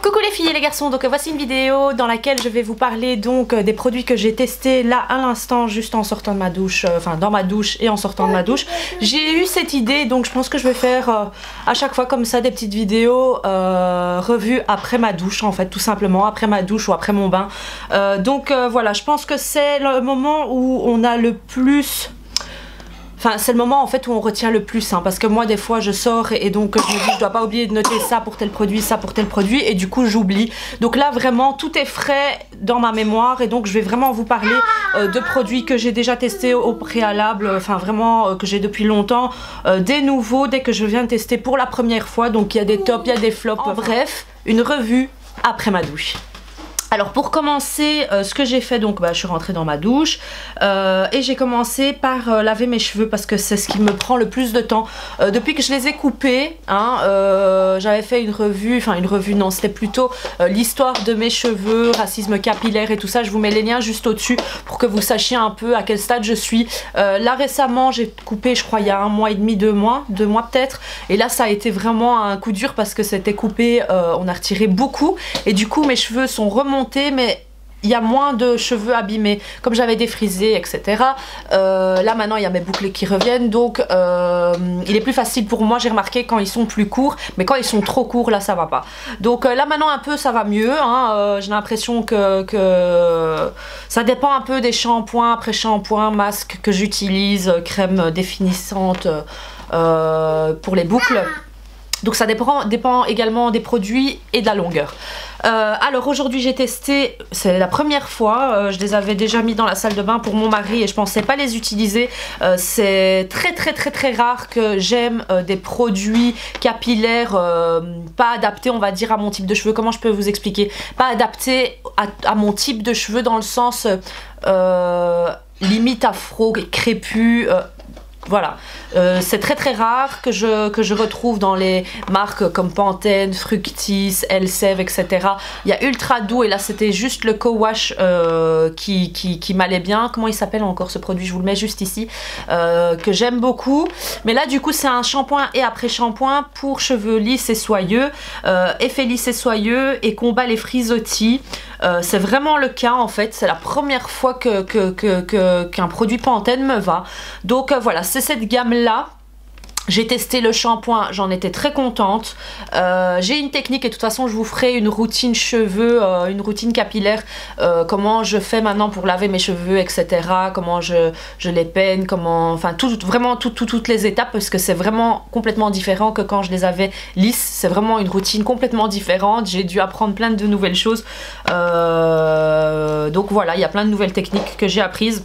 Coucou les filles et les garçons, donc voici une vidéo dans laquelle je vais vous parler donc des produits que j'ai testés là à l'instant juste en sortant de ma douche, enfin dans ma douche et en sortant de ma douche. J'ai eu cette idée donc je pense que je vais faire à chaque fois comme ça des petites vidéos revues après ma douche en fait, tout simplement après ma douche ou après mon bain. Donc voilà, je pense que c'est le moment où on a le plus... Enfin, c'est le moment en fait où on retient le plus, hein, parce que moi des fois je sors et donc je me dis je dois pas oublier de noter ça pour tel produit, ça pour tel produit, et du coup j'oublie. Donc là vraiment tout est frais dans ma mémoire et donc je vais vraiment vous parler de produits que j'ai déjà testés au préalable, enfin vraiment que j'ai depuis longtemps, des nouveaux dès que je viens de tester pour la première fois. Donc il y a des tops, il y a des flops, bref, une revue après ma douche. Alors pour commencer, ce que j'ai fait, donc je suis rentrée dans ma douche et j'ai commencé par laver mes cheveux parce que c'est ce qui me prend le plus de temps. Depuis que je les ai coupés, hein, j'avais fait une revue, enfin une revue non, c'était plutôt l'histoire de mes cheveux, racisme capillaire et tout ça. Je vous mets les liens juste au-dessus pour que vous sachiez un peu à quel stade je suis. Là récemment, j'ai coupé je crois il y a 1 mois et demi, 2 mois peut-être. Et là ça a été vraiment un coup dur parce que c'était coupé, on a retiré beaucoup et du coup mes cheveux sont remontés, mais il y a moins de cheveux abîmés comme j'avais défrisé, etc. Là maintenant il y a mes boucles qui reviennent, donc il est plus facile pour moi, j'ai remarqué, quand ils sont plus courts, mais quand ils sont trop courts là ça va pas. Donc là maintenant un peu ça va mieux, hein. J'ai l'impression que ça dépend un peu des shampoings, après shampoing, masque que j'utilise, crème définissante pour les boucles. Donc ça dépend également des produits et de la longueur. Alors aujourd'hui j'ai testé, c'est la première fois, je les avais déjà mis dans la salle de bain pour mon mari et je pensais pas les utiliser. C'est très rare que j'aime des produits capillaires pas adaptés, on va dire, à mon type de cheveux. Comment je peux vous expliquer? Pas adaptés à mon type de cheveux dans le sens limite afro, crépus. Voilà, c'est très rare que je retrouve dans les marques comme Pantene, Fructis, Elseve, etc. Il y a Ultra Doux et là c'était juste le co-wash qui m'allait bien. Comment il s'appelle encore ce produit? Je vous le mets juste ici, que j'aime beaucoup. Mais là du coup c'est un shampoing et après shampoing pour cheveux lisses et soyeux, effet lisse et soyeux et combat les frisottis. C'est vraiment le cas en fait, c'est la première fois qu'un produit Pantene me va. Donc voilà, c'est cette gamme là. J'ai testé le shampoing, j'en étais très contente. J'ai une technique et de toute façon je vous ferai une routine cheveux, une routine capillaire, comment je fais maintenant pour laver mes cheveux, etc. Comment je les peigne, comment, enfin vraiment toutes les étapes, parce que c'est vraiment complètement différent que quand je les avais lisses. C'est vraiment une routine complètement différente. J'ai dû apprendre plein de nouvelles choses. Donc voilà, il y a plein de nouvelles techniques que j'ai apprises.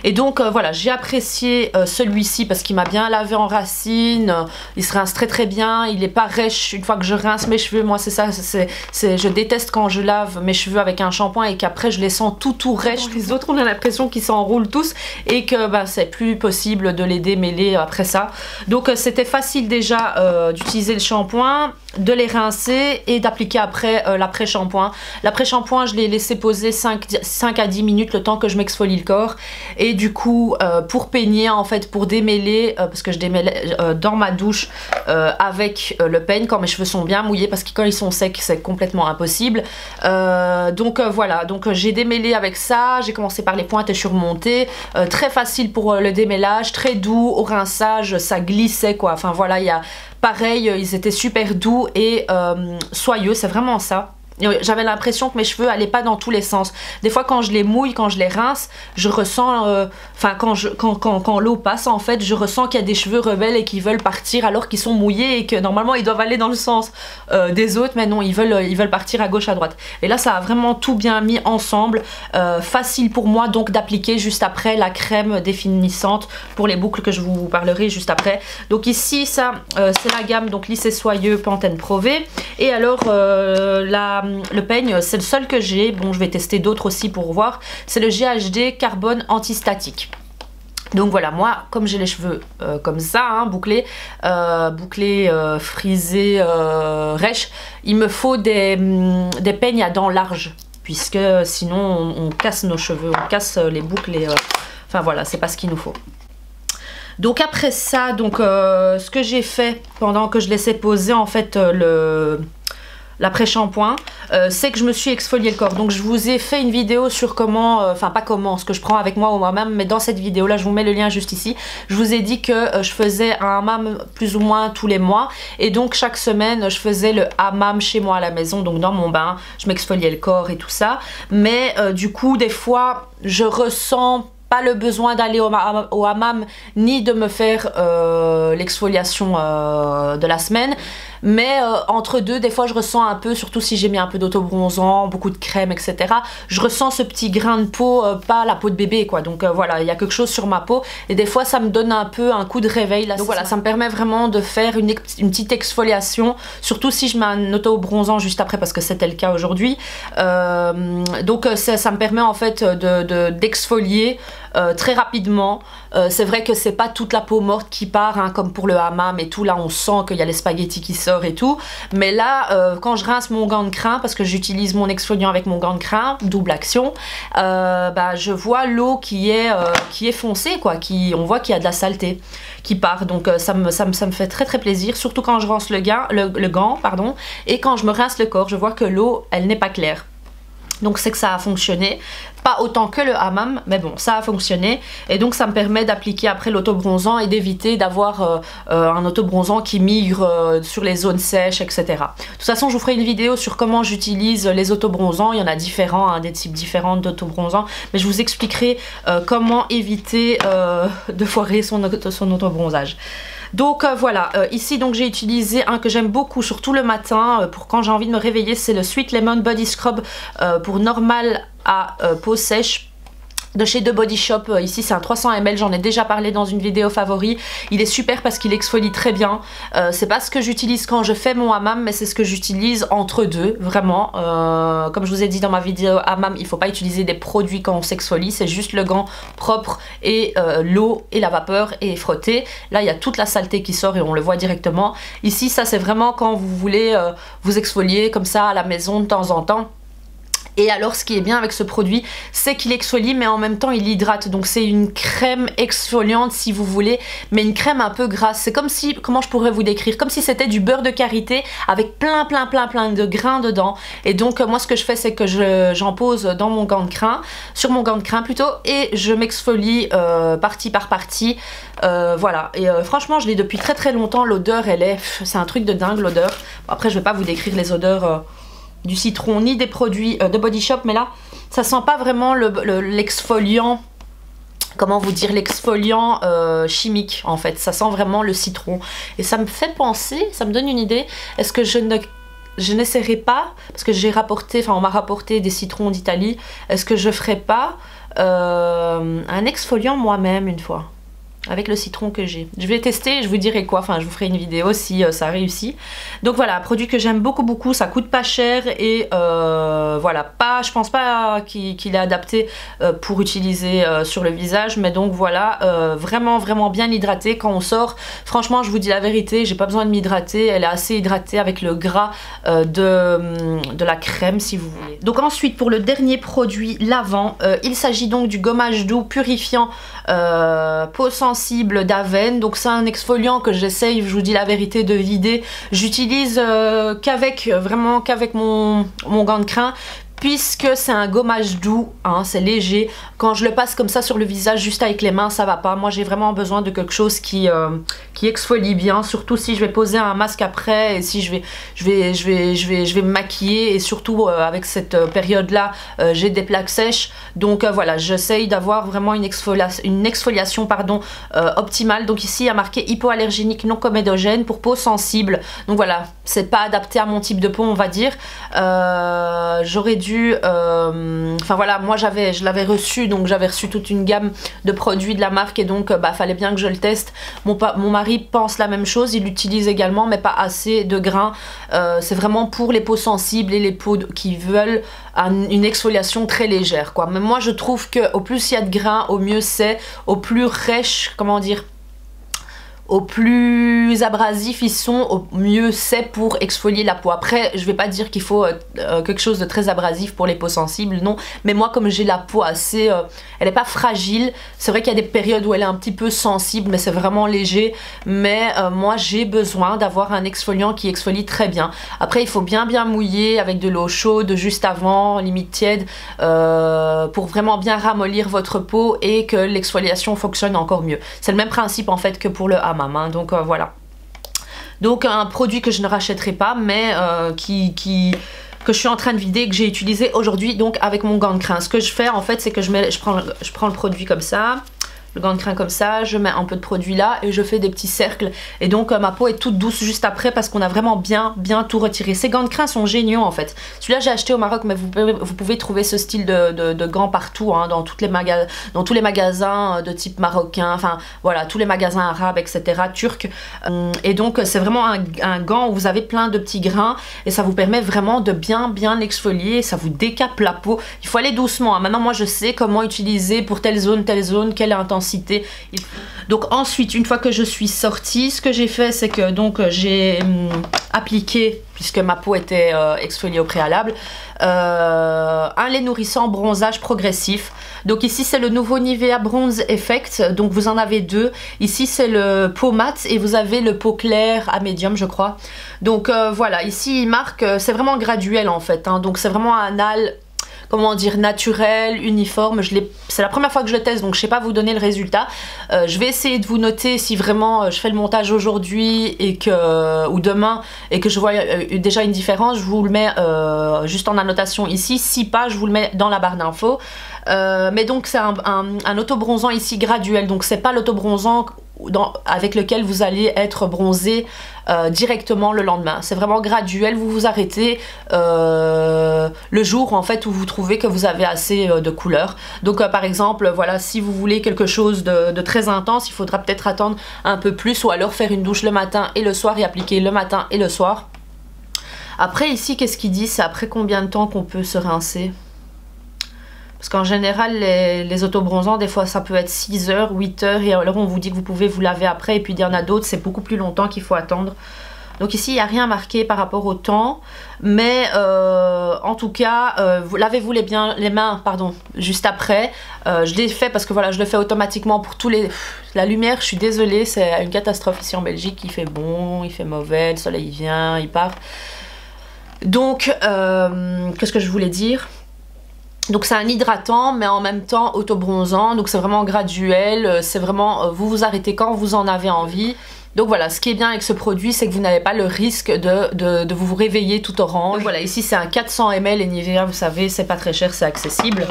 Et donc voilà, j'ai apprécié celui-ci parce qu'il m'a bien lavé en racine, il se rince très bien, il est pas rêche une fois que je rince mes cheveux. Moi c'est ça, je déteste quand je lave mes cheveux avec un shampoing et qu'après je les sens tout rêches. Les autres on a l'impression qu'ils s'enroulent tous et que c'est plus possible de les démêler après ça. Donc c'était facile déjà d'utiliser le shampoing, de les rincer et d'appliquer après l'après-shampoing. L'après-shampoing je l'ai laissé poser 5 à 10 minutes le temps que je m'exfolie le corps. Et du coup pour peigner en fait, pour démêler, parce que je démêle dans ma douche avec le peigne quand mes cheveux sont bien mouillés, parce que quand ils sont secs c'est complètement impossible. Donc voilà, donc j'ai démêlé avec ça, j'ai commencé par les pointes et je suis remontée. Très facile pour le démêlage, très doux au rinçage, ça glissait quoi, enfin voilà, il y a pareil, ils étaient super doux et soyeux, c'est vraiment ça. J'avais l'impression que mes cheveux allaient pas dans tous les sens. Des fois quand je les mouille, quand je les rince, je ressens, enfin quand l'eau passe en fait, je ressens qu'il y a des cheveux rebelles et qui veulent partir alors qu'ils sont mouillés et que normalement ils doivent aller dans le sens des autres, mais non, ils veulent partir à gauche à droite. Et là ça a vraiment tout bien mis ensemble, facile pour moi donc d'appliquer juste après la crème définissante pour les boucles que je vous parlerai juste après. Donc ici ça c'est la gamme donc lisse et soyeux Pantene Pro V. Et alors le peigne, c'est le seul que j'ai. Bon, je vais tester d'autres aussi pour voir. C'est le GHD Carbone Antistatique. Donc voilà, moi, comme j'ai les cheveux comme ça, hein, bouclés, frisés, rêches, il me faut des peignes à dents larges, puisque sinon on casse nos cheveux, on casse les boucles et enfin voilà, c'est pas ce qu'il nous faut. Donc après ça, donc ce que j'ai fait pendant que je laissais poser en fait l'après-shampoing, c'est que je me suis exfolié le corps. Donc je vous ai fait une vidéo sur comment, enfin pas comment, ce que je prends avec moi ou moi-même, mais dans cette vidéo là, je vous mets le lien juste ici, je vous ai dit que je faisais un hammam plus ou moins tous les mois, et donc chaque semaine je faisais le hammam chez moi à la maison, donc dans mon bain, je m'exfoliais le corps et tout ça, mais du coup des fois je ressens pas le besoin d'aller au hammam ni de me faire l'exfoliation de la semaine, mais entre deux, des fois je ressens un peu, surtout si j'ai mis un peu d'autobronzant, beaucoup de crème, etc. Je ressens ce petit grain de peau, pas la peau de bébé quoi, donc voilà, il y a quelque chose sur ma peau, et des fois ça me donne un peu un coup de réveil là. Donc voilà, ça me permet vraiment de faire une petite exfoliation, surtout si je mets un autobronzant juste après, parce que c'était le cas aujourd'hui. Donc ça me permet en fait d'exfolier très rapidement. C'est vrai que c'est pas toute la peau morte qui part, hein, comme pour le hammam et tout, là on sent qu'il y a les spaghettis qui sortent et tout, mais là quand je rince mon gant de crin, parce que j'utilise mon exfoliant avec mon gant de crin, double action, bah, je vois l'eau qui est foncée quoi, on voit qu'il y a de la saleté qui part, donc ça me fait très très plaisir, surtout quand je rince le gant, pardon, et quand je me rince le corps, je vois que l'eau elle n'est pas claire. Donc c'est que ça a fonctionné, pas autant que le hammam, mais bon, ça a fonctionné, et donc ça me permet d'appliquer après l'autobronzant et d'éviter d'avoir un autobronzant qui migre sur les zones sèches, etc. De toute façon, je vous ferai une vidéo sur comment j'utilise les autobronzants, il y en a différents, hein, des types différents d'autobronzants, mais je vous expliquerai comment éviter de foirer son autobronzage. Donc voilà, ici donc j'ai utilisé un que j'aime beaucoup, surtout le matin, pour quand j'ai envie de me réveiller, c'est le Sweet Lemon Body Scrub pour normal à peau sèche de chez The Body Shop. Ici c'est un 300 ml, j'en ai déjà parlé dans une vidéo favori. Il est super parce qu'il exfolie très bien. C'est pas ce que j'utilise quand je fais mon hammam, mais c'est ce que j'utilise entre deux, vraiment. Comme je vous ai dit dans ma vidéo hammam, il faut pas utiliser des produits quand on s'exfolie, c'est juste le gant propre et l'eau et la vapeur et frotter. Là il y a toute la saleté qui sort et on le voit directement. Ici ça c'est vraiment quand vous voulez vous exfolier comme ça à la maison de temps en temps. Et alors ce qui est bien avec ce produit, c'est qu'il exfolie mais en même temps il hydrate, donc c'est une crème exfoliante si vous voulez, mais une crème un peu grasse. C'est comme si, comment je pourrais vous décrire, comme si c'était du beurre de karité avec plein de grains dedans. Et donc moi ce que je fais, c'est que j'en pose dans mon gant de crin, sur mon gant de crin plutôt, et je m'exfolie partie par partie. Voilà, et franchement je l'ai depuis très très longtemps, l'odeur c'est un truc de dingue l'odeur. Après je vais pas vous décrire les odeurs du citron ni des produits de Body Shop, mais là ça sent pas vraiment l'exfoliant, comment vous dire, l'exfoliant chimique en fait, ça sent vraiment le citron, et ça me fait penser, ça me donne une idée, est-ce que je n'essaierai pas, parce que j'ai rapporté, enfin on m'a rapporté des citrons d'Italie, est-ce que je ferai pas un exfoliant moi-même une fois avec le citron que j'ai. Je vais tester et je vous dirai quoi, enfin je vous ferai une vidéo si ça réussit. Donc voilà, un produit que j'aime beaucoup, ça coûte pas cher, et voilà, je pense pas qu'il est adapté pour utiliser sur le visage, mais donc voilà, vraiment bien hydraté quand on sort. Franchement je vous dis la vérité, j'ai pas besoin de m'hydrater, elle est assez hydratée avec le gras de la crème si vous voulez. Donc ensuite pour le dernier produit lavant, il s'agit donc du gommage doux purifiant peau sensible d'Aven. Donc c'est un exfoliant que j'essaye, je vous dis la vérité, de vider. J'utilise qu'avec mon gant de crin, puisque c'est un gommage doux, hein, c'est léger. Quand je le passe comme ça sur le visage juste avec les mains, ça va pas. Moi j'ai vraiment besoin de quelque chose qui exfolie bien, surtout si je vais poser un masque après, et si je vais me maquiller, et surtout avec cette période là j'ai des plaques sèches, donc voilà, j'essaye d'avoir vraiment une exfoliation pardon, optimale. Donc ici il y a marqué hypoallergénique non comédogène pour peau sensible, donc voilà, c'est pas adapté à mon type de peau on va dire. J'aurais dû enfin voilà, moi je l'avais reçu, donc j'avais reçu toute une gamme de produits de la marque, et donc fallait bien que je le teste. Mon mari pense la même chose, il l'utilise également, mais pas assez de grains. C'est vraiment pour les peaux sensibles et les peaux qui veulent une exfoliation très légère quoi. Mais moi je trouve que au plus il y a de grains, au mieux c'est, au plus rêche, comment dire, au plus abrasif ils sont, au mieux c'est pour exfolier la peau. Après, je vais pas dire qu'il faut quelque chose de très abrasif pour les peaux sensibles, non. Mais moi, comme j'ai la peau assez... elle est pas fragile. C'est vrai qu'il y a des périodes où elle est un petit peu sensible, mais c'est vraiment léger. Mais moi, j'ai besoin d'avoir un exfoliant qui exfolie très bien. Après, il faut bien mouiller avec de l'eau chaude juste avant, limite tiède, pour vraiment bien ramollir votre peau et que l'exfoliation fonctionne encore mieux. C'est le même principe en fait que pour le hammam, hein. Donc voilà. Donc un produit que je ne rachèterai pas, mais que je suis en train de vider, que j'ai utilisé aujourd'hui donc avec mon gant de crin. Ce que je fais en fait, c'est que je prends le produit comme ça, le gant de crin comme ça, je mets un peu de produit là et je fais des petits cercles. Et donc ma peau est toute douce juste après parce qu'on a vraiment bien tout retiré. Ces gants de crin sont géniaux en fait. Celui-là j'ai acheté au Maroc, mais vous pouvez trouver ce style de gants partout, hein, dans tous les magasins de type marocain, enfin voilà, tous les magasins arabes, etc., turcs. Et donc c'est vraiment un gant où vous avez plein de petits grains et ça vous permet vraiment de bien exfolier, ça vous décape la peau. Il faut aller doucement, hein. Maintenant moi je sais comment utiliser pour telle zone, quelle intensité. Donc ensuite, une fois que je suis sortie, ce que j'ai fait, c'est que donc j'ai appliqué, puisque ma peau était exfoliée au préalable, un lait nourrissant bronzage progressif. Donc ici c'est le nouveau Nivea Bronze Effect, donc vous en avez deux. Ici c'est le peau mat et vous avez le peau clair à médium, je crois. Donc voilà, ici il marque, c'est vraiment graduel en fait, hein. Donc c'est vraiment un hal, comment dire, naturel, uniforme. C'est la première fois que je le teste, donc je sais pas vous donner le résultat. Je vais essayer de vous noter si vraiment je fais le montage aujourd'hui ou demain et que je vois déjà une différence. Je vous le mets juste en annotation ici. Si pas, je vous le mets dans la barre d'infos. Mais donc c'est un auto-bronzant ici graduel. Donc c'est pas l'auto-bronzant avec lequel vous allez être bronzé directement le lendemain. C'est vraiment graduel, vous vous arrêtez le jour en fait où vous trouvez que vous avez assez de couleur. Donc par exemple, voilà, si vous voulez quelque chose de très intense, il faudra peut-être attendre un peu plus ou alors faire une douche le matin et le soir et appliquer le matin et le soir. Après ici, qu'est-ce qu'il dit? C'est après combien de temps qu'on peut se rincer? Parce qu'en général, les autobronzants, des fois, ça peut être 6 heures, 8 heures. Et alors, on vous dit que vous pouvez vous laver après. Et puis, il y en a d'autres, c'est beaucoup plus longtemps qu'il faut attendre. Donc ici, il n'y a rien marqué par rapport au temps. Mais en tout cas, lavez-vous les mains, pardon, juste après. Je l'ai fait parce que voilà, je le fais automatiquement pour tous les... La lumière, je suis désolée, c'est une catastrophe ici en Belgique. Il fait bon, il fait mauvais, le soleil vient, il part. Donc, qu'est-ce que je voulais dire ? Donc c'est un hydratant mais en même temps auto-bronzant, donc c'est vraiment graduel, c'est vraiment vous vous arrêtez quand vous en avez envie. Donc voilà, ce qui est bien avec ce produit, c'est que vous n'avez pas le risque de vous réveiller tout orange. Donc voilà, ici c'est un 400 ml et Nivea, vous savez, c'est pas très cher, c'est accessible.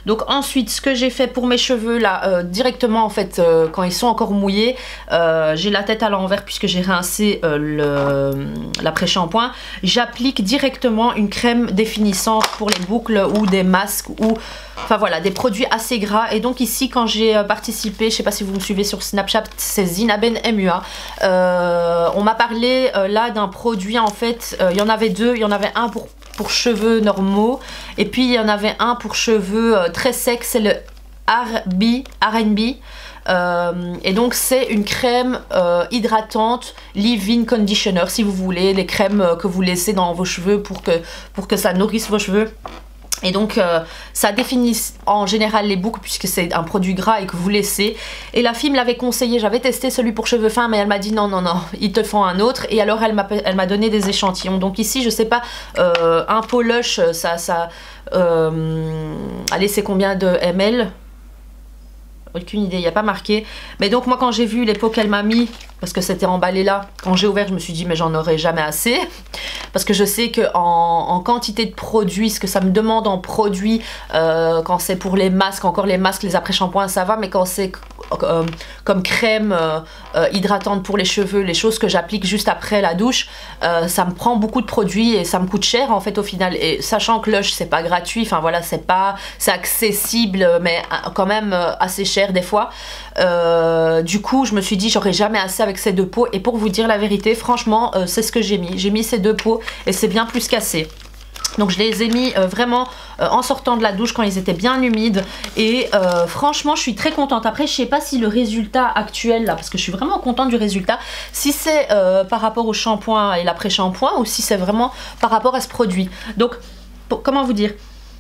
Donc ensuite, ce que j'ai fait pour mes cheveux là, directement en fait, quand ils sont encore mouillés, j'ai la tête à l'envers puisque j'ai rincé l'après-shampoing. J'applique directement une crème définissante pour les boucles ou des masques ou... Enfin voilà, des produits assez gras. Et donc ici, quand j'ai participé, je sais pas si vous me suivez sur Snapchat, c'est Zinaben MUA. On m'a parlé là d'un produit en fait, il y en avait deux, il y en avait un pour cheveux normaux et puis il y en avait un pour cheveux très secs, c'est le R&B. Et donc c'est une crème hydratante leave-in conditioner si vous voulez, les crèmes que vous laissez dans vos cheveux pour que ça nourrisse vos cheveux. Et donc ça définit en général les boucles puisque c'est un produit gras et que vous laissez. Et la fille me l'avait conseillé, j'avais testé celui pour cheveux fins mais elle m'a dit non, ils te font un autre. Et alors elle m'a donné des échantillons. Donc ici je sais pas, un pot Lush, allez, c'est combien de ml? Aucune idée, il n'y a pas marqué. Mais donc moi quand j'ai vu les pots qu'elle m'a mis, parce que c'était emballé là, quand j'ai ouvert je me suis dit mais j'en aurai jamais assez. Parce que je sais que en quantité de produits, ce que ça me demande en produits, quand c'est pour les masques, encore les masques, les après-shampoings ça va, mais quand c'est comme crème hydratante pour les cheveux, les choses que j'applique juste après la douche, ça me prend beaucoup de produits et ça me coûte cher en fait au final. Et sachant que Lush c'est pas gratuit, enfin voilà, c'est accessible mais quand même assez cher des fois. Du coup je me suis dit j'aurais jamais assez avec ces deux pots et pour vous dire la vérité franchement c'est ce que j'ai mis ces deux pots et c'est bien plus qu'assez. Donc je les ai mis vraiment en sortant de la douche quand ils étaient bien humides. Et franchement je suis très contente. Après je sais pas si le résultat actuel là, parce que je suis vraiment contente du résultat, si c'est par rapport au shampoing et l'après-shampoing ou si c'est vraiment par rapport à ce produit. Donc comment vous dire,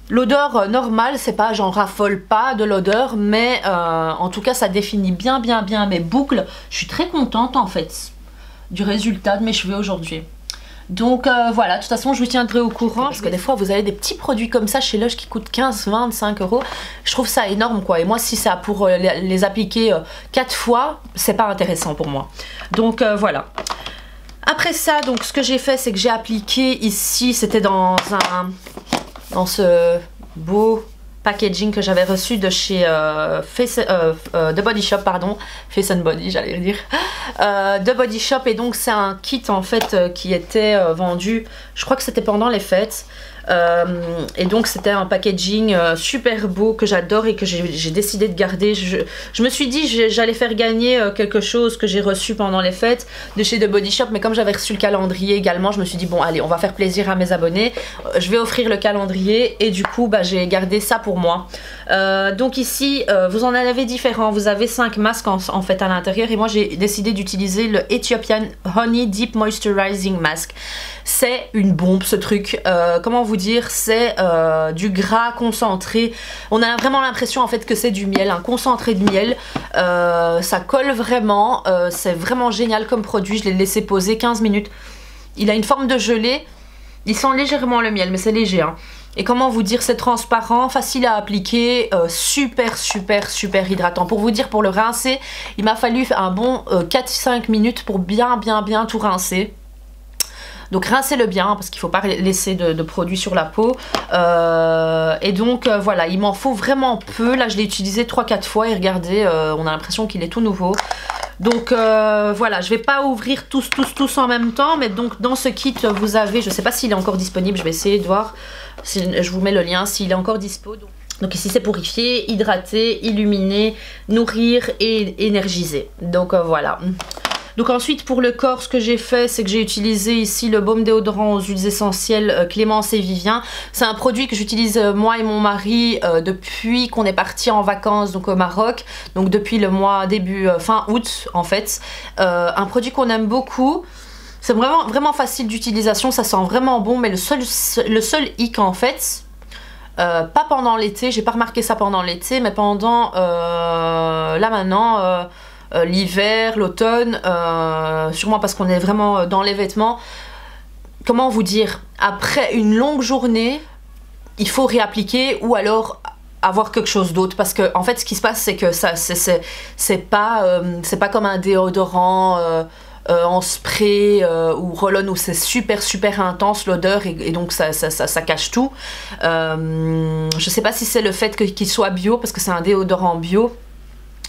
l'odeur normale, c'est pas, j'en raffole pas de l'odeur, mais en tout cas ça définit bien mes boucles. Je suis très contente en fait du résultat de mes cheveux aujourd'hui. Donc voilà, de toute façon je vous tiendrai au courant parce que des fois vous avez des petits produits comme ça chez Lush qui coûtent 15-25 €. Je trouve ça énorme quoi, et moi si ça pour les appliquer 4 fois, c'est pas intéressant pour moi. Donc voilà. Après ça, donc ce que j'ai fait c'est que j'ai appliqué ici, c'était dans ce beau packaging que j'avais reçu de chez The Body Shop, pardon, Face and Body j'allais dire, The Body Shop, et donc c'est un kit en fait qui était vendu, je crois que c'était pendant les fêtes. Et donc c'était un packaging super beau que j'adore et que j'ai décidé de garder. Je me suis dit j'allais faire gagner quelque chose que j'ai reçu pendant les fêtes de chez The Body Shop, mais comme j'avais reçu le calendrier également, je me suis dit bon allez, on va faire plaisir à mes abonnés, je vais offrir le calendrier, et du coup bah, j'ai gardé ça pour moi. Donc ici vous en avez différents, vous avez 5 masques en fait à l'intérieur, et moi j'ai décidé d'utiliser le Ethiopian Honey Deep Moisturizing Mask. C'est une bombe ce truc, comment vous dire, c'est du gras concentré. On a vraiment l'impression en fait que c'est du miel, un concentré de miel. Ça colle vraiment, c'est vraiment génial comme produit. Je l'ai laissé poser 15 minutes. Il a une forme de gelée, il sent légèrement le miel mais c'est léger hein. Et comment vous dire, c'est transparent, facile à appliquer, super hydratant. Pour vous dire, pour le rincer, il m'a fallu un bon 4-5 minutes pour bien tout rincer. Donc rincez-le bien parce qu'il ne faut pas laisser de produit sur la peau. Et donc voilà, il m'en faut vraiment peu. Là je l'ai utilisé 3-4 fois et regardez, on a l'impression qu'il est tout nouveau. Donc voilà, je vais pas ouvrir tous en même temps, mais donc dans ce kit vous avez, je sais pas s'il est encore disponible, je vais essayer de voir, si, je vous mets le lien s'il est encore dispo. Donc ici c'est purifier, hydrater, illuminer, nourrir et énergiser. Donc voilà. Donc ensuite pour le corps, ce que j'ai fait, c'est que j'ai utilisé ici le baume déodorant aux huiles essentielles Clémence et Vivien. C'est un produit que j'utilise moi et mon mari depuis qu'on est parti en vacances donc au Maroc. Donc depuis le mois fin août en fait. Un produit qu'on aime beaucoup. C'est vraiment facile d'utilisation, ça sent vraiment bon, mais le seul hic en fait, pas pendant l'été, j'ai pas remarqué ça pendant l'été, mais pendant là maintenant... l'hiver, l'automne, sûrement parce qu'on est vraiment dans les vêtements. Comment vous dire, après une longue journée, il faut réappliquer ou alors avoir quelque chose d'autre, parce que en fait ce qui se passe c'est que ça c'est pas comme un déodorant en spray ou roll-on où c'est super intense l'odeur et donc ça cache tout. Je sais pas si c'est le fait qu'il soit bio parce que c'est un déodorant bio.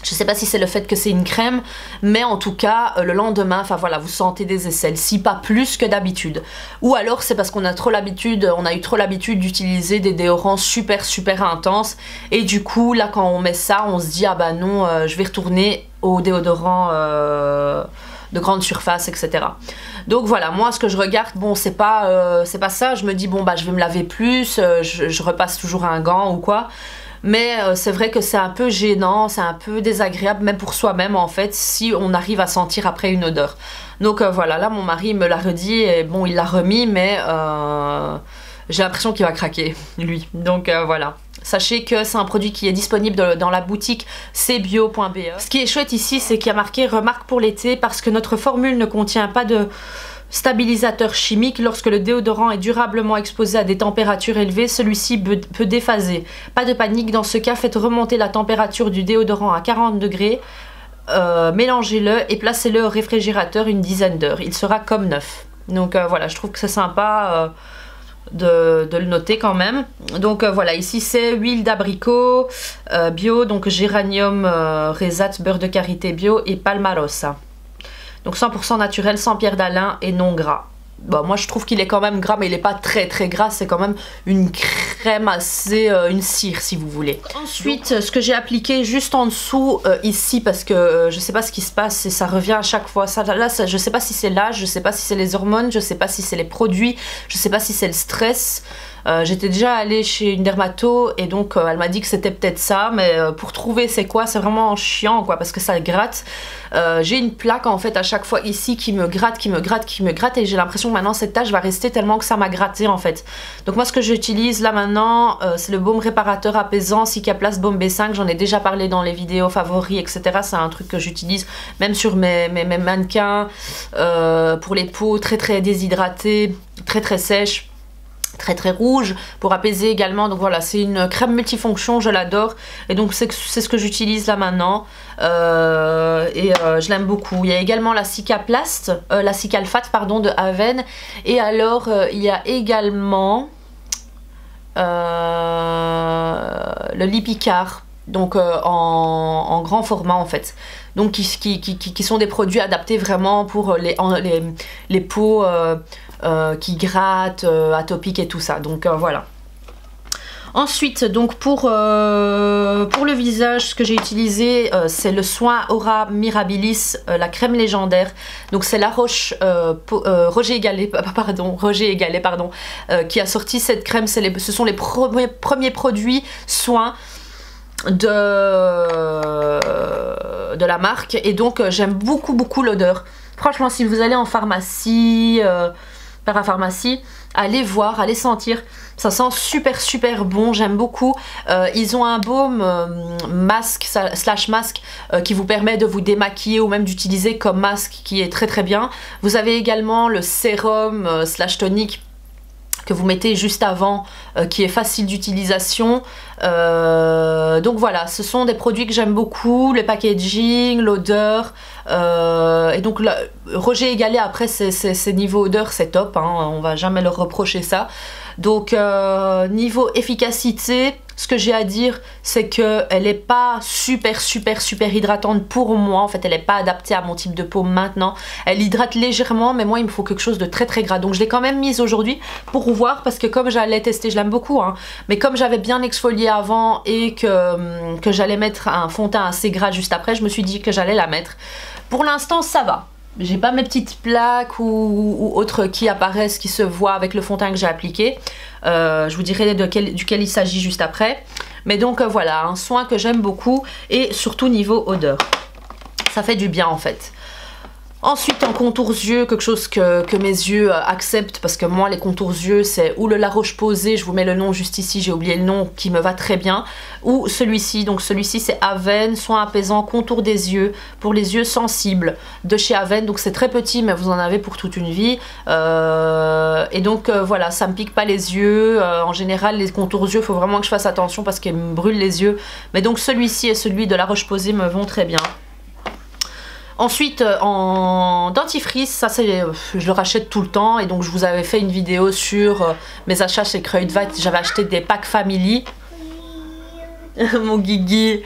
Je sais pas si c'est le fait que c'est une crème, mais en tout cas, le lendemain, enfin voilà, vous sentez des aisselles, si pas plus que d'habitude. Ou alors c'est parce qu'on a eu trop l'habitude d'utiliser des déodorants super intenses. Et du coup, là quand on met ça, on se dit, ah bah non, je vais retourner au déodorant de grande surface, etc. Donc voilà, moi ce que je regarde, bon c'est pas ça, je me dis, bon bah je vais me laver plus, je repasse toujours un gant ou quoi. Mais c'est vrai que c'est un peu gênant, c'est un peu désagréable même pour soi-même en fait si on arrive à sentir après une odeur. Donc voilà, là mon mari me l'a redit et bon il l'a remis mais j'ai l'impression qu'il va craquer lui. Donc voilà. Sachez que c'est un produit qui est disponible dans la boutique cbio.be. Ce qui est chouette ici c'est qu'il y a marqué remarque pour l'été parce que notre formule ne contient pas de stabilisateur chimique. Lorsque le déodorant est durablement exposé à des températures élevées, celui-ci peut déphaser. Pas de panique, dans ce cas, faites remonter la température du déodorant à 40 degrés, mélangez-le et placez-le au réfrigérateur une dizaine d'heures. Il sera comme neuf. Donc voilà, je trouve que c'est sympa de le noter quand même. Donc voilà, ici c'est huile d'abricot bio, donc géranium, résate, beurre de karité bio et palmarosa. Donc 100% naturel, sans pierre d'Alain et non gras. Bon, moi je trouve qu'il est quand même gras, mais il n'est pas très gras, c'est quand même une crème assez une cire si vous voulez. Ensuite ce que j'ai appliqué juste en dessous ici, parce que je sais pas ce qui se passe et ça revient à chaque fois, ça, là ça, je sais pas si c'est l'âge, je sais pas si c'est les hormones, je sais pas si c'est les produits, je sais pas si c'est le stress. J'étais déjà allée chez une dermato et donc elle m'a dit que c'était peut-être ça, mais pour trouver c'est quoi, c'est vraiment chiant quoi, parce que ça gratte. J'ai une plaque en fait à chaque fois ici qui me gratte, qui me gratte, qui me gratte, et j'ai l'impression que maintenant cette tache va rester tellement que ça m'a gratté en fait. Donc moi ce que j'utilise là maintenant c'est le baume réparateur apaisant Cicaplast Baume B5, j'en ai déjà parlé dans les vidéos favoris etc. C'est un truc que j'utilise même sur mes mannequins pour les peaux très très déshydratées, très très sèches, très rouge, pour apaiser également. Donc voilà, c'est une crème multifonction, je l'adore, et donc c'est ce que j'utilise là maintenant, je l'aime beaucoup. Il y a également la Cicaplast, la Cicalfate pardon, de Aven, et alors il y a également le Lipicard, donc en grand format en fait, donc qui sont des produits adaptés vraiment pour les peaux qui grattent, atopiques et tout ça, donc voilà. Ensuite donc pour le visage, ce que j'ai utilisé c'est le soin Aura Mirabilis, la crème légendaire, donc c'est la Roger Egalé pardon, qui a sorti cette crème. Ce sont les premiers produits soins de la marque, et donc j'aime beaucoup l'odeur. Franchement si vous allez en pharmacie, parapharmacie, allez voir, allez sentir, ça sent super bon, j'aime beaucoup. Ils ont un baume masque slash masque qui vous permet de vous démaquiller ou même d'utiliser comme masque, qui est très bien. Vous avez également le sérum slash tonique que vous mettez juste avant, qui est facile d'utilisation. Donc voilà, ce sont des produits que j'aime beaucoup, le packaging, l'odeur, et donc là, Roger Egalé après c'est niveau odeur c'est top, hein, on va jamais leur reprocher ça. Donc niveau efficacité, ce que j'ai à dire c'est que elle n'est pas super hydratante pour moi, en fait elle n'est pas adaptée à mon type de peau maintenant. Elle hydrate légèrement, mais moi il me faut quelque chose de très gras, donc je l'ai quand même mise aujourd'hui pour voir, parce que comme j'allais tester, je l'aime beaucoup hein, mais comme j'avais bien exfolié avant et que j'allais mettre un fond de teint assez gras juste après, je me suis dit que j'allais la mettre. Pour l'instant ça va, j'ai pas mes petites plaques ou autres qui apparaissent, qui se voient avec le fond de teint que j'ai appliqué. Je vous dirai duquel il s'agit juste après. Mais donc voilà, un soin que j'aime beaucoup, et surtout niveau odeur. Ça fait du bien en fait. Ensuite en contours yeux, quelque chose que mes yeux acceptent, parce que moi les contours yeux c'est ou le La Roche-Posay, je vous mets le nom juste ici, j'ai oublié le nom, qui me va très bien, ou celui-ci. Donc celui-ci c'est Aven, soin apaisant contour des yeux pour les yeux sensibles de chez Aven. Donc c'est très petit mais vous en avez pour toute une vie, et donc voilà, ça me pique pas les yeux. En général les contours yeux, il faut vraiment que je fasse attention parce qu'ils me brûlent les yeux, mais donc celui-ci et celui de La Roche-Posay me vont très bien. Ensuite en dentifrice, ça c'est, je le rachète tout le temps, et donc je vous avais fait une vidéo sur mes achats chez Kruidvat. J'avais acheté des packs family. Mon Guigui,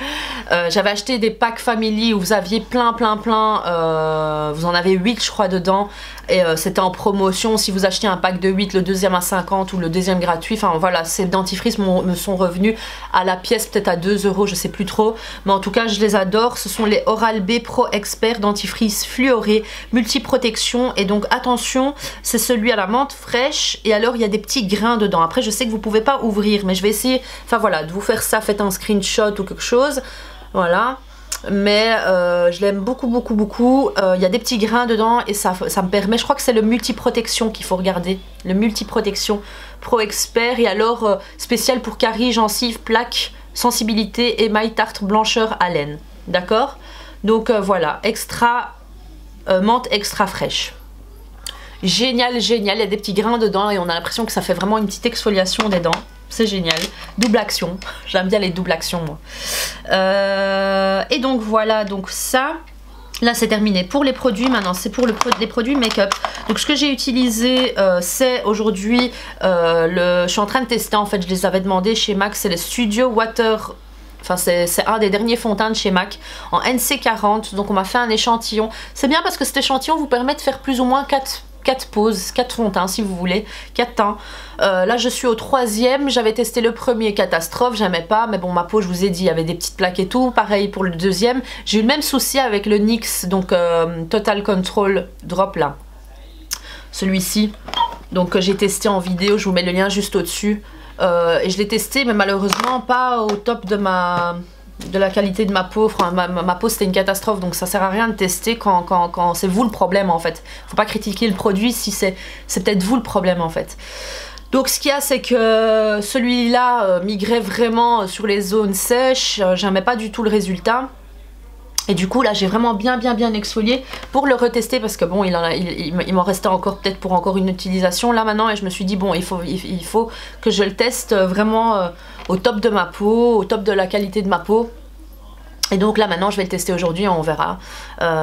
j'avais acheté des packs family où vous aviez plein, vous en avez 8 je crois dedans, et c'était en promotion. Si vous achetez un pack de 8, le deuxième à 50 ou le deuxième gratuit, enfin voilà, ces dentifrices me sont revenus à la pièce peut-être à 2 €, je sais plus trop, mais en tout cas je les adore. Ce sont les Oral-B Pro Expert dentifrice fluoré multi-protection, et donc attention, c'est celui à la menthe fraîche, et alors il y a des petits grains dedans. Après je sais que vous pouvez pas ouvrir, mais je vais essayer, enfin voilà, de vous faire ça. Faites un screenshot ou quelque chose, voilà. Mais je l'aime beaucoup. Il y a des petits grains dedans et ça me permet, je crois que c'est le multi-protection qu'il faut regarder, le multi-protection Pro Expert, et alors spécial pour caries, gencives, plaques, sensibilité, émail, tartre, blancheur, haleine, d'accord. Donc voilà, extra menthe extra fraîche, génial, il y a des petits grains dedans et on a l'impression que ça fait vraiment une petite exfoliation des dents. C'est génial, double action, j'aime bien les doubles actions moi. Et donc voilà, donc ça, là c'est terminé pour les produits. Maintenant c'est pour les produits make-up. Donc ce que j'ai utilisé c'est aujourd'hui, je suis en train de tester en fait, je les avais demandé chez MAC, c'est les Studio Water. Enfin c'est un des derniers fonds de teint de chez MAC en NC40, donc on m'a fait un échantillon. C'est bien parce que cet échantillon vous permet de faire plus ou moins 4 poses, 4 fonds de teint si vous voulez, 4 teints. Là je suis au 3e, j'avais testé le premier, catastrophe, j'aimais pas, mais bon ma peau je vous ai dit il y avait des petites plaques et tout, pareil pour le 2e. J'ai eu le même souci avec le NYX, donc Total Control Drop là, celui-ci, donc j'ai testé en vidéo, je vous mets le lien juste au dessus, et je l'ai testé mais malheureusement pas au top de la qualité de ma peau. Enfin, ma peau c'était une catastrophe, donc ça sert à rien de tester quand c'est vous le problème en fait. Faut pas critiquer le produit si c'est peut-être vous le problème en fait. Donc ce qu'il y a c'est que celui-là migrait vraiment sur les zones sèches, j'aimais pas du tout le résultat. Et du coup là j'ai vraiment bien exfolié pour le retester parce que bon il m'en restait encore peut-être pour encore une utilisation là maintenant, et je me suis dit bon il faut que je le teste vraiment au top de ma peau, au top de la qualité de ma peau. Et donc là maintenant je vais le tester aujourd'hui, on verra,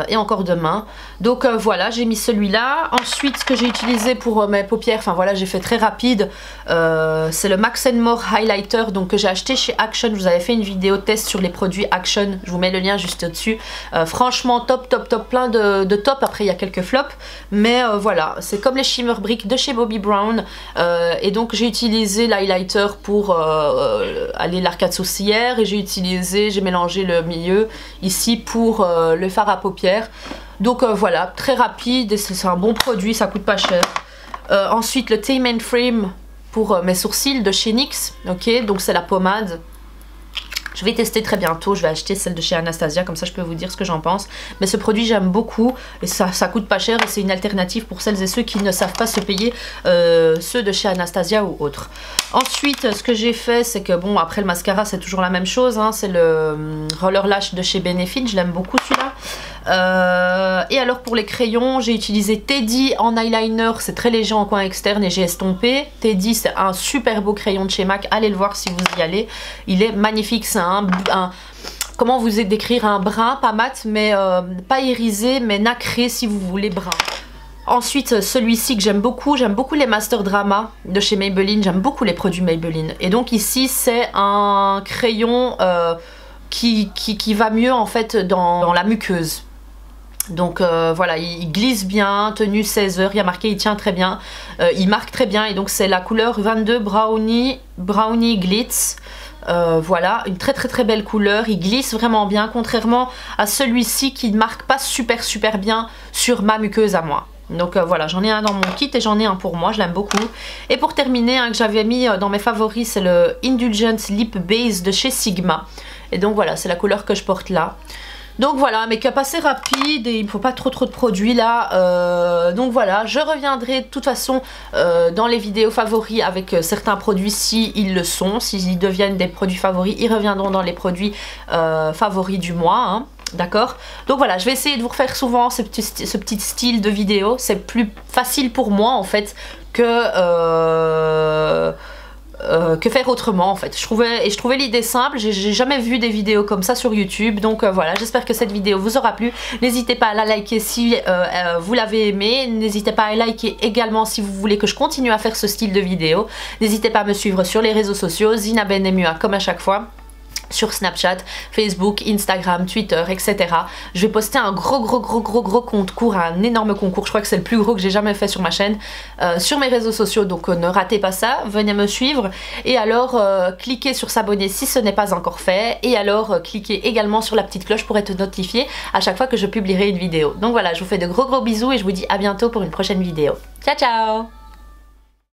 et encore demain. Donc voilà, j'ai mis celui-là. Ensuite ce que j'ai utilisé pour mes paupières, enfin voilà j'ai fait très rapide, c'est le Max & More Highlighter, donc que j'ai acheté chez Action. Je vous avais fait une vidéo test sur les produits Action, je vous mets le lien juste au-dessus. Franchement top, plein de top. Après il y a quelques flops, mais voilà, c'est comme les Shimmer Brick de chez Bobbi Brown, et donc j'ai utilisé l'highlighter pour aller l'arcade sourcilière, et j'ai mélangé le milieu ici pour le fard à paupières. Donc voilà, très rapide, et c'est un bon produit, ça coûte pas cher. Ensuite le Tame & Frame pour mes sourcils de chez NYX, ok, donc c'est la pommade. Je vais tester très bientôt, je vais acheter celle de chez Anastasia, comme ça je peux vous dire ce que j'en pense. Mais ce produit j'aime beaucoup, et ça coûte pas cher, et c'est une alternative pour celles et ceux qui ne savent pas se payer ceux de chez Anastasia ou autres. Ensuite ce que j'ai fait c'est que bon, après le mascara c'est toujours la même chose, hein, c'est le Roller Lash de chez Benefit, je l'aime beaucoup celui-là. Et alors pour les crayons j'ai utilisé Teddy en eyeliner, c'est très léger en coin externe et j'ai estompé. Teddy c'est un super beau crayon de chez MAC, allez le voir si vous y allez, il est magnifique, c'est comment vous décrire, un brun, pas mat mais pas irisé mais nacré si vous voulez, brun. Ensuite celui-ci que j'aime beaucoup les Master Drama de chez Maybelline, j'aime beaucoup les produits Maybelline, et donc ici c'est un crayon qui va mieux en fait dans la muqueuse. Donc voilà, il glisse bien, tenue 16 heures, il y a marqué il tient très bien, il marque très bien, et donc c'est la couleur 22 Brownie Glitz. Voilà, une très belle couleur, il glisse vraiment bien, contrairement à celui-ci qui ne marque pas super bien sur ma muqueuse à moi. Donc voilà, j'en ai un dans mon kit et j'en ai un pour moi, je l'aime beaucoup. Et pour terminer, un que j'avais mis dans mes favoris, c'est le Indulgent Lip Base de chez Sigma. Et donc voilà, c'est la couleur que je porte là. Donc voilà, make-up assez rapide et il ne faut pas trop de produits là. Donc voilà, je reviendrai de toute façon dans les vidéos favoris avec certains produits si ils le sont. S'ils deviennent des produits favoris, ils reviendront dans les produits favoris du mois, hein. D'accord? Donc voilà, je vais essayer de vous refaire souvent ce petit style de vidéo. C'est plus facile pour moi en fait que faire autrement en fait. Je trouvais l'idée simple, j'ai jamais vu des vidéos comme ça sur YouTube, donc voilà, j'espère que cette vidéo vous aura plu. N'hésitez pas à la liker si vous l'avez aimé, n'hésitez pas à liker également si vous voulez que je continue à faire ce style de vidéo. N'hésitez pas à me suivre sur les réseaux sociaux, Zina Bennemua comme à chaque fois, sur Snapchat, Facebook, Instagram, Twitter, etc. Je vais poster un gros concours, un énorme concours, je crois que c'est le plus gros que j'ai jamais fait sur ma chaîne, sur mes réseaux sociaux, donc ne ratez pas ça, venez me suivre, et alors cliquez sur s'abonner si ce n'est pas encore fait, et alors cliquez également sur la petite cloche pour être notifié à chaque fois que je publierai une vidéo. Donc voilà, je vous fais de gros bisous et je vous dis à bientôt pour une prochaine vidéo. Ciao ciao!